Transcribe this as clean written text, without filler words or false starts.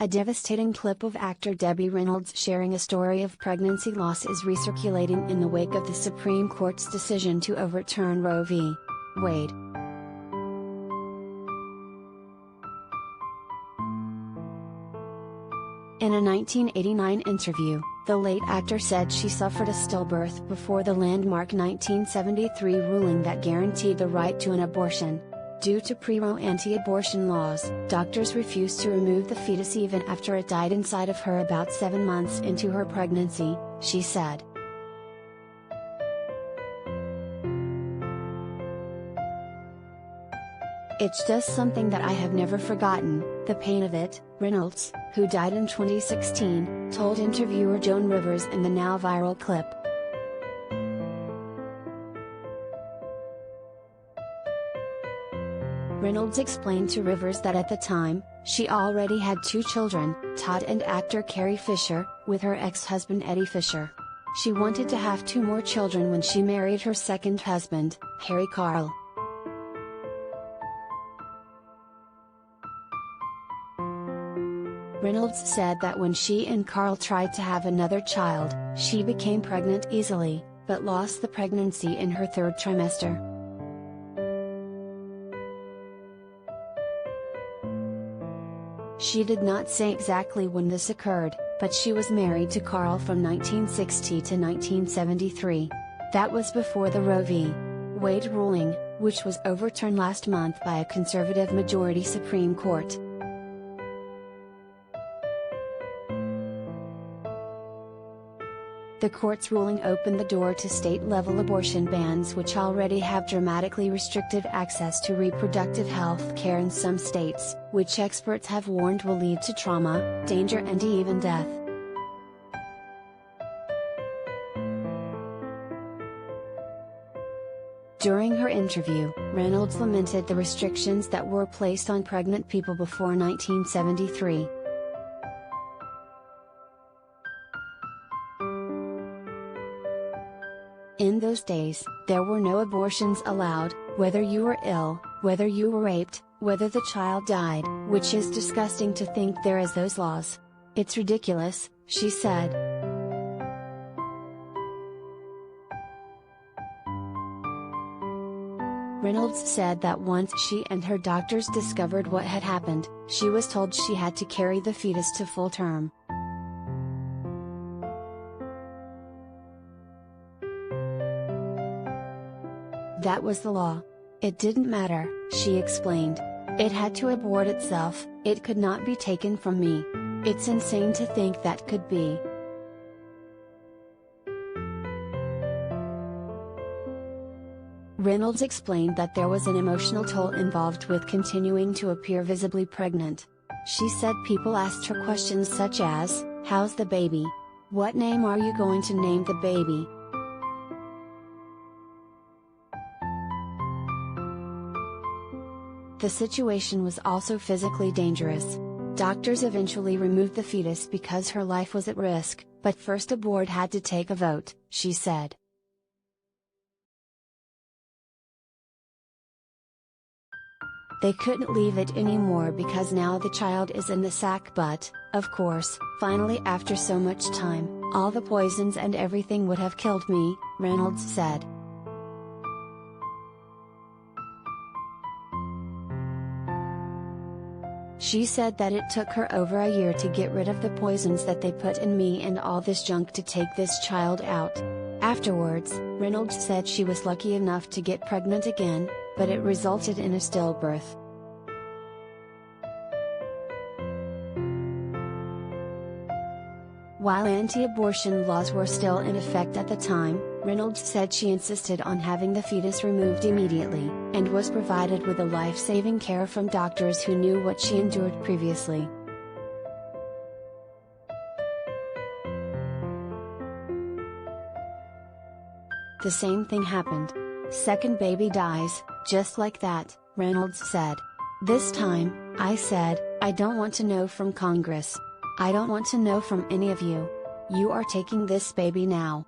A devastating clip of actor Debbie Reynolds sharing a story of pregnancy loss is recirculating in the wake of the Supreme Court's decision to overturn Roe v. Wade. In a 1989 interview, the late actor said she suffered a stillbirth before the landmark 1973 ruling that guaranteed the right to an abortion. Due to pre-Roe anti-abortion laws, doctors refused to remove the fetus even after it died inside of her about 7 months into her pregnancy, she said. "It's just something that I have never forgotten, the pain of it," Reynolds, who died in 2016, told interviewer Joan Rivers in the now viral clip. Reynolds explained to Rivers that at the time, she already had 2 children, Todd and actor Carrie Fisher, with her ex-husband Eddie Fisher. She wanted to have 2 more children when she married her second husband, Harry Carl. Reynolds said that when she and Carl tried to have another child, she became pregnant easily, but lost the pregnancy in her 3rd trimester. She did not say exactly when this occurred, but she was married to Carl from 1960 to 1973. That was before the Roe v. Wade ruling, which was overturned last month by a conservative majority Supreme Court. The court's ruling opened the door to state-level abortion bans, which already have dramatically restricted access to reproductive health care in some states, which experts have warned will lead to trauma, danger and even death. During her interview, Reynolds lamented the restrictions that were placed on pregnant people before 1973. In those days, there were no abortions allowed, whether you were ill, whether you were raped, whether the child died, which is disgusting to think there is those laws. It's ridiculous, she said. Reynolds said that once she and her doctors discovered what had happened, she was told she had to carry the fetus to full term. That was the law. It didn't matter, she explained. It had to abort itself, it could not be taken from me. It's insane to think that could be. Reynolds explained that there was an emotional toll involved with continuing to appear visibly pregnant. She said people asked her questions such as, "How's the baby? What name are you going to name the baby?" The situation was also physically dangerous. Doctors eventually removed the fetus because her life was at risk, but first a board had to take a vote, she said. They couldn't leave it anymore because now the child is in the sack, but, of course, finally after so much time, all the poisons and everything would have killed me, Reynolds said. She said that it took her over a year to get rid of the poisons that they put in me and all this junk to take this child out. Afterwards, Reynolds said she was lucky enough to get pregnant again, but it resulted in a stillbirth. While anti-abortion laws were still in effect at the time, Reynolds said she insisted on having the fetus removed immediately, and was provided with a life-saving care from doctors who knew what she endured previously. The same thing happened. Second baby dies, just like that, Reynolds said. This time, I said, I don't want to know from Congress. I don't want to know from any of you. You are taking this baby now.